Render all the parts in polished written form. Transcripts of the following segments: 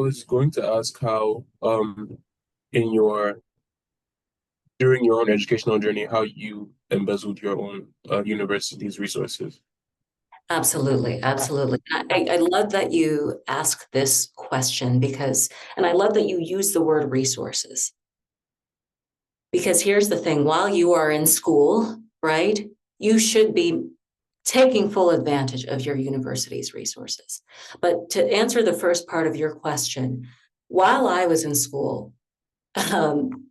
was going to ask how, in your during your own educational journey, how you embezzled your own university's resources. Absolutely, absolutely. I love that you ask this question and I love that you use the word resources. Because here's the thing, while you are in school, right, you should be taking full advantage of your university's resources. But to answer the first part of your question, while I was in school, um,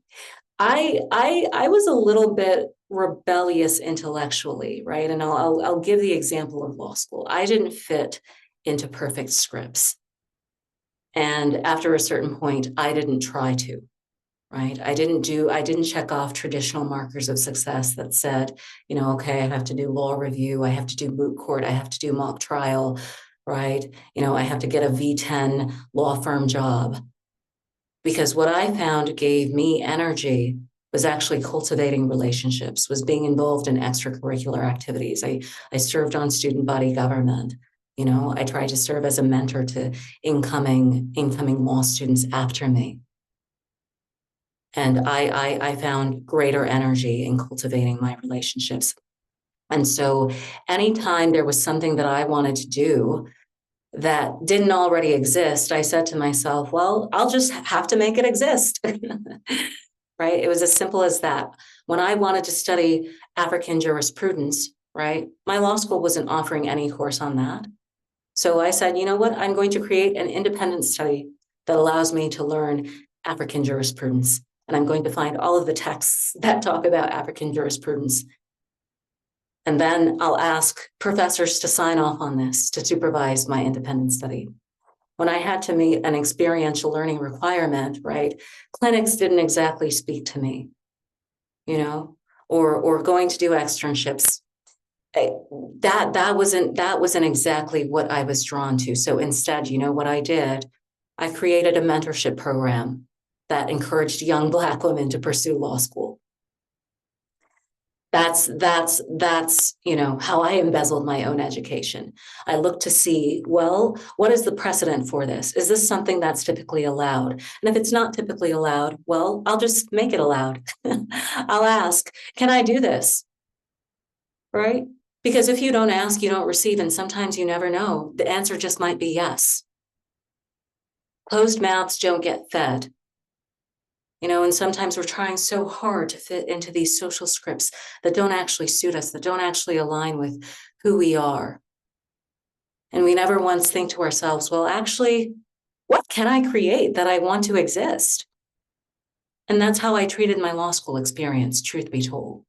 I was a little bit rebellious intellectually, right? And I'll give the example of law school. I didn't fit into perfect scripts, and after a certain point, I didn't try to. Right. I didn't check off traditional markers of success that said, okay, I have to do law review, I have to do moot court, I have to do mock trial, right? I have to get a V10 law firm job. Because what I found gave me energy was actually cultivating relationships, was being involved in extracurricular activities. I served on student body government. I tried to serve as a mentor to incoming law students after me. And I found greater energy in cultivating my relationships. And so anytime there was something that I wanted to do that didn't already exist, I said to myself, well, I'll just have to make it exist. Right? It was as simple as that. When I wanted to study African jurisprudence, right, my law school wasn't offering any course on that. So I said, you know what? I'm going to create an independent study that allows me to learn African jurisprudence. And I'm going to find all of the texts that talk about African jurisprudence. And then I'll ask professors to sign off on this to supervise my independent study. When I had to meet an experiential learning requirement, right, clinics didn't exactly speak to me, or going to do externships. That wasn't exactly what I was drawn to. So instead, what I did? I created a mentorship program that encouraged young Black women to pursue law school. That's how I embezzled my own education. I looked to see, well, what is the precedent for this? Is this something that's typically allowed? And if it's not typically allowed, well, I'll just make it allowed. I'll ask, can I do this? Right? Because if you don't ask, you don't receive, and sometimes you never know. The answer just might be yes. Closed mouths don't get fed. And sometimes we're trying so hard to fit into these social scripts that don't actually suit us, that don't actually align with who we are. And we never once think to ourselves, well, actually, what can I create that I want to exist? And that's how I treated my law school experience, truth be told.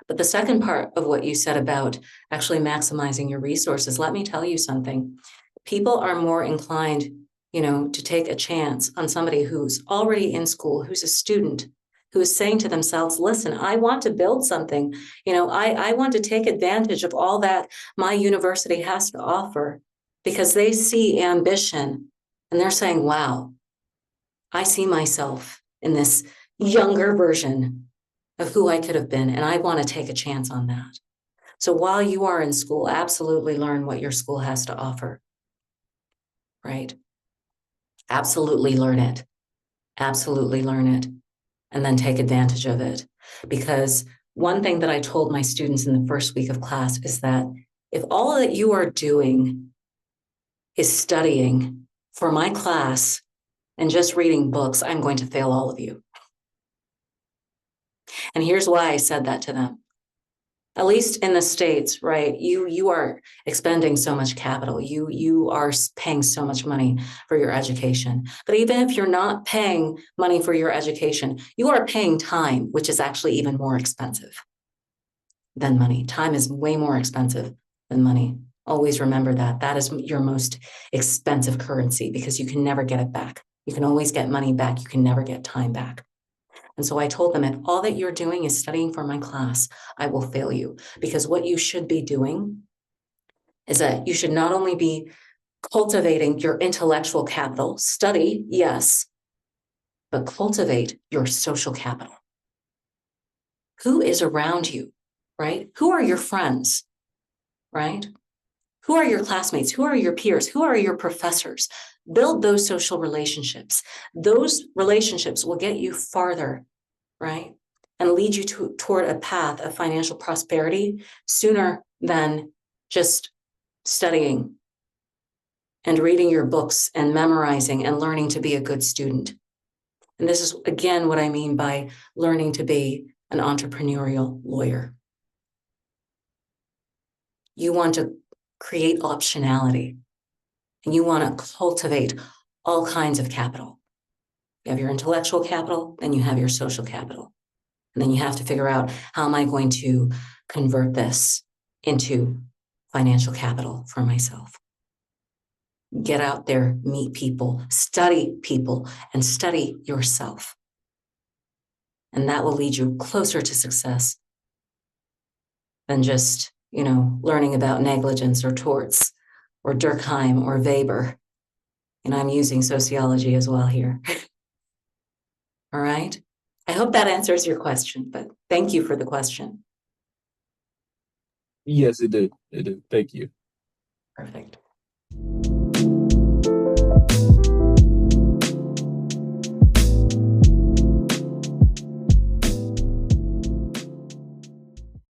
But the second part of what you said about actually maximizing your resources, let me tell you something. People are more inclined to take a chance on somebody who's already in school, who's a student, who is saying to themselves, listen, I want to build something. I want to take advantage of all that my university has to offer, because they see ambition and they're saying, wow, I see myself in this younger version of who I could have been, and I want to take a chance on that. So while you are in school, absolutely learn what your school has to offer, right? Absolutely learn it. Absolutely learn it, and then take advantage of it. Because one thing that I told my students in the first week of class is that if all that you are doing is studying for my class and just reading books, I'm going to fail all of you. And here's why I said that to them. At least in the States, right? You are expending so much capital. You are paying so much money for your education. But even if you're not paying money for your education, you are paying time, which is actually even more expensive than money. Time is way more expensive than money. Always remember that. That is your most expensive currency, because you can never get it back. You can always get money back. You can never get time back. And so I told them, if all that you're doing is studying for my class, I will fail you. Because what you should be doing is that you should not only be cultivating your intellectual capital, study, yes, but cultivate your social capital. Who is around you, right? Who are your friends, right? Who are your classmates? Who are your peers? Who are your professors? build those social relationships. Those relationships will get you farther, right? And lead you toward a path of financial prosperity sooner than just studying and reading your books and memorizing and learning to be a good student. And this is, again, what I mean by learning to be an entrepreneurial lawyer. You want to create optionality, and you want to cultivate all kinds of capital. You have your intellectual capital, then you have your social capital. And then you have to figure out, how am I going to convert this into financial capital for myself? Get out there, meet people, and study yourself. And that will lead you closer to success than just, learning about negligence or torts or Durkheim or Weber. And I'm using sociology as well here. All right. I hope that answers your question, but thank you for the question. Yes, it did. It did. Thank you. Perfect.